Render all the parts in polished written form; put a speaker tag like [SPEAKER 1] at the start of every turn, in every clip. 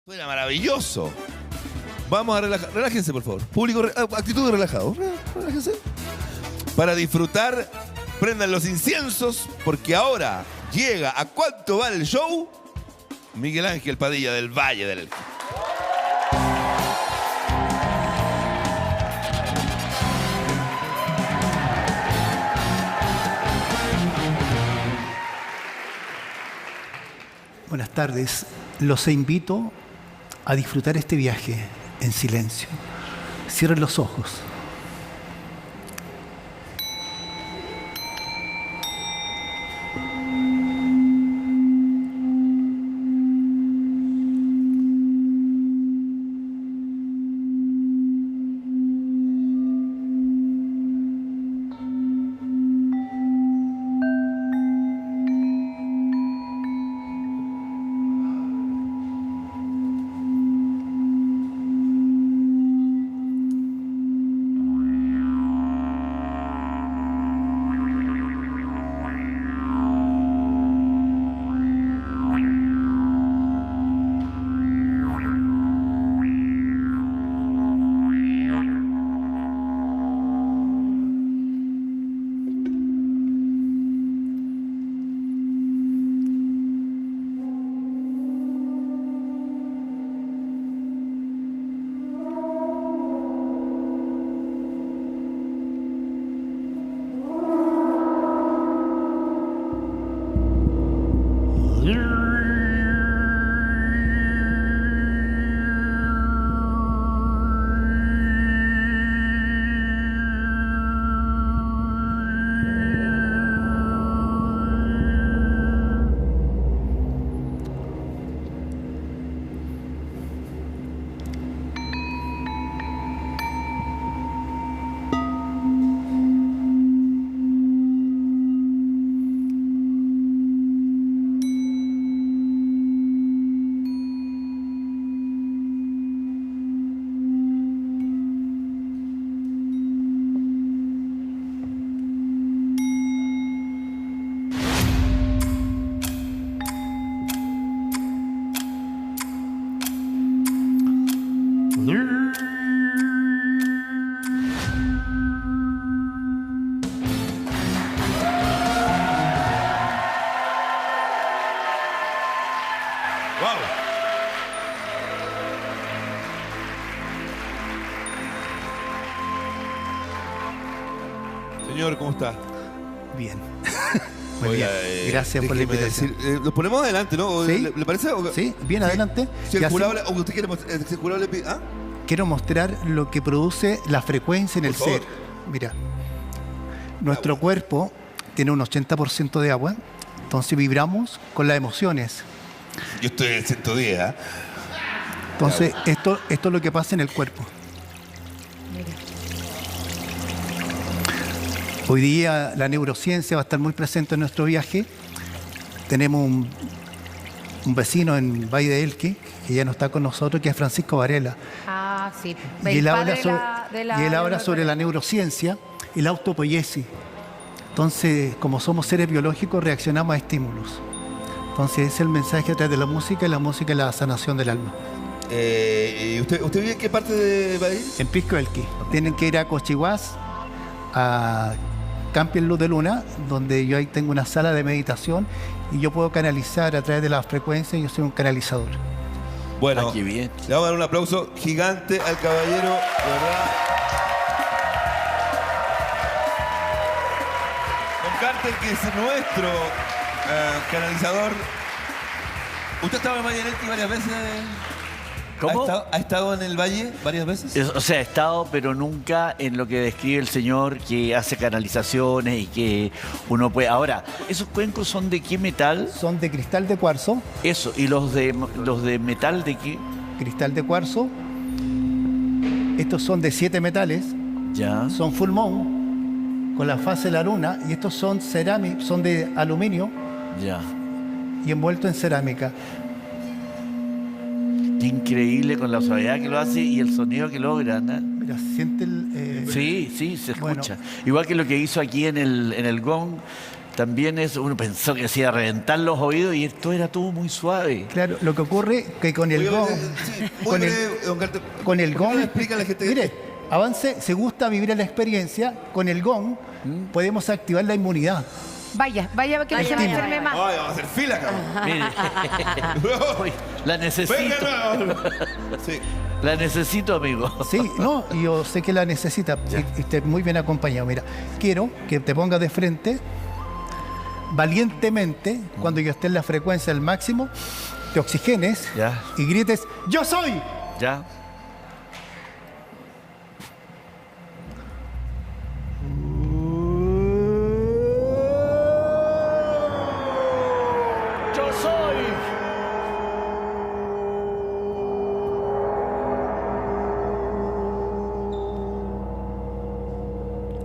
[SPEAKER 1] Suena maravilloso. Vamos a relajar. Relájense, por favor. Público, actitud de relajado. Relájense. Para disfrutar, prendan los inciensos, porque ahora llega ¿A cuánto vale el show? Miguel Ángel Padilla del Valle del Elqui.
[SPEAKER 2] Buenas tardes. Los invito a disfrutar este viaje en silencio. Cierren los ojos.
[SPEAKER 1] Señor, ¿cómo está?
[SPEAKER 2] Bien. Muy bien. Gracias por la invitación.
[SPEAKER 1] Nos ponemos adelante, ¿no?
[SPEAKER 2] ¿Sí?
[SPEAKER 1] ¿Le parece?
[SPEAKER 2] Sí, bien, adelante.
[SPEAKER 1] Si el
[SPEAKER 2] Y así
[SPEAKER 1] jurado, o usted quiere mostrar, si el jurado le pide, ¿ah?
[SPEAKER 2] quiero mostrar lo que produce la frecuencia en el
[SPEAKER 1] Por favor.
[SPEAKER 2] ser. Mira, nuestro cuerpo tiene un 80% de agua, entonces vibramos con las emociones.
[SPEAKER 1] Yo estoy en el 110, ¿ah?
[SPEAKER 2] Entonces, esto es lo que pasa en el cuerpo. Hoy día la neurociencia va a estar muy presente en nuestro viaje. Tenemos un vecino en Valle de Elqui, que ya no está con nosotros, que es Francisco Varela.
[SPEAKER 3] Ah, sí.
[SPEAKER 2] Y él habla sobre la neurociencia y la autopoiesis. Entonces, como somos seres biológicos, reaccionamos a estímulos. Entonces, ese es el mensaje a través de la música, y la música es la sanación del alma.
[SPEAKER 1] ¿Y usted vive en qué parte de Valle?
[SPEAKER 2] En Pisco Elqui. Tienen que ir a Cochihuás, a Camping Luz de Luna, donde yo ahí tengo una sala de meditación y yo puedo canalizar a través de las frecuencias. Yo soy un canalizador.
[SPEAKER 1] Bueno,
[SPEAKER 4] qué bien.
[SPEAKER 1] Le vamos a dar un aplauso gigante al caballero, de verdad. Don Carter, que es nuestro canalizador. ¿Usted ha estado en Valle del Elqui varias veces?
[SPEAKER 4] ¿Cómo?
[SPEAKER 1] ¿Ha estado en el Valle varias veces?
[SPEAKER 4] O sea, he estado, pero nunca en lo que describe el señor, que hace canalizaciones y que uno puede... Ahora, ¿esos cuencos son de qué metal?
[SPEAKER 2] Son de cristal de cuarzo.
[SPEAKER 4] Eso, ¿y los de metal de qué?
[SPEAKER 2] Cristal de cuarzo. Estos son de 7 metales.
[SPEAKER 4] Ya.
[SPEAKER 2] Son full moon, con la fase de la luna. Y estos son cerámica, son de aluminio
[SPEAKER 4] Ya.
[SPEAKER 2] y envuelto en cerámica.
[SPEAKER 4] Qué increíble con la suavidad que lo hace y el sonido que logra, ¿no?
[SPEAKER 2] Mira, siente el...
[SPEAKER 4] Sí, sí, se
[SPEAKER 2] Bueno.
[SPEAKER 4] escucha. Igual que lo que hizo aquí en el gong, también uno pensó que se iba a reventar los oídos y esto era todo muy suave.
[SPEAKER 2] Claro, lo que ocurre que con el gong, con el gong,
[SPEAKER 1] explica a la gente
[SPEAKER 2] mire, avance, se gusta vivir la experiencia, con el gong podemos activar la inmunidad.
[SPEAKER 3] Vaya, que no se me enferme más.
[SPEAKER 1] Ay, vamos a hacer fila, cabrón.
[SPEAKER 4] Mire. Uy, la necesito.
[SPEAKER 1] Venga, sí.
[SPEAKER 4] La necesito, amigo.
[SPEAKER 2] Sí, no, yo sé que la necesita y esté muy bien acompañado. Mira, quiero que te pongas de frente, valientemente, cuando yo esté en la frecuencia del máximo, te oxigenes
[SPEAKER 4] Ya.
[SPEAKER 2] y grites, ¡yo soy!
[SPEAKER 4] ¿Ya? ¡Yo soy!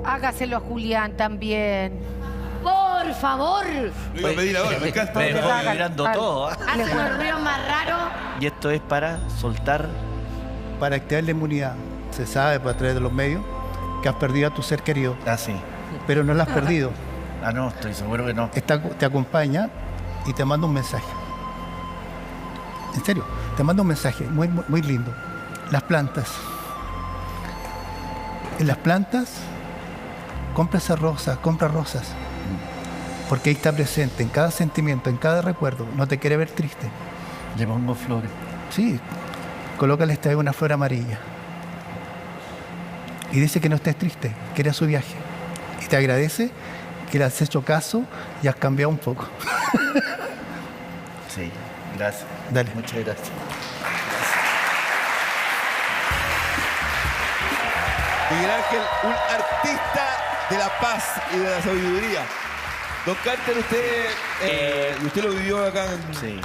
[SPEAKER 3] Hágaselo a Julián también.
[SPEAKER 5] Por favor.
[SPEAKER 1] Lo iba a pedir ahora, me encanta.
[SPEAKER 4] Me dejó vibrando todo. ¿Ah?
[SPEAKER 5] Hace unos ruidos más raros.
[SPEAKER 4] Y esto es para soltar.
[SPEAKER 2] Para activar la inmunidad. Se sabe a través de los medios que has perdido a tu ser querido,
[SPEAKER 4] Ah, sí.
[SPEAKER 2] pero no lo has perdido.
[SPEAKER 4] Ah, no, estoy seguro que no.
[SPEAKER 2] Te acompaña y te manda un mensaje. En serio, te manda un mensaje muy, muy, muy lindo. Las plantas. En las plantas, compra rosas. Porque ahí está presente, en cada sentimiento, en cada recuerdo. No te quiere ver triste.
[SPEAKER 4] Le pongo flores.
[SPEAKER 2] Sí, colócale esta vez una flor amarilla. Y dice que no estés triste, que era su viaje. Y te agradece que le has hecho caso y has cambiado un poco.
[SPEAKER 4] Sí, gracias.
[SPEAKER 2] Dale.
[SPEAKER 4] Muchas gracias.
[SPEAKER 1] Miguel Ángel, un artista de la paz y de la sabiduría. Don Carter, usted lo vivió acá en...
[SPEAKER 4] Sí.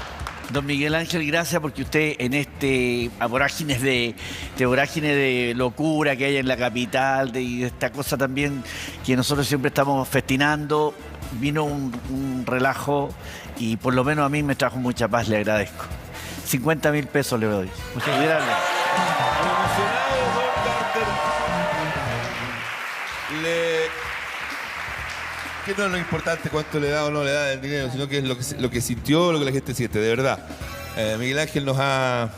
[SPEAKER 4] Don Miguel Ángel, gracias porque usted en este vorágine de locura que hay en la capital y de esta cosa también que nosotros siempre estamos festinando, vino un relajo y por lo menos a mí me trajo mucha paz, le agradezco. 50.000 pesos le doy. Muchas gracias.
[SPEAKER 1] Emocionado, Don Carter. Que no es lo importante cuánto le da o no le da el dinero, sino que es lo que sintió, lo que la gente siente, de verdad. Miguel Ángel nos ha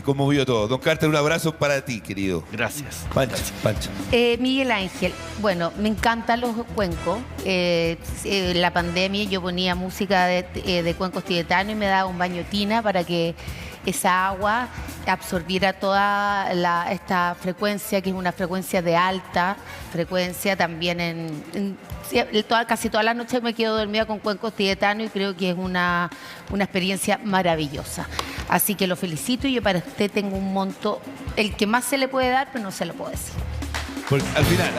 [SPEAKER 1] conmovido todo. Don Carter, un abrazo para ti, querido.
[SPEAKER 4] Gracias.
[SPEAKER 1] Pancha.
[SPEAKER 3] Miguel Ángel, bueno, me encantan los cuencos. La pandemia yo ponía música de cuencos tibetanos y me daba un baño tina para que esa agua absorbiera toda esta frecuencia, que es una frecuencia de alta frecuencia. También casi toda la noche me quedo dormida con cuencos tibetanos y creo que es una experiencia maravillosa. Así que lo felicito y yo para usted tengo un monto, el que más se le puede dar, pero no se lo puedo decir.
[SPEAKER 1] Al final.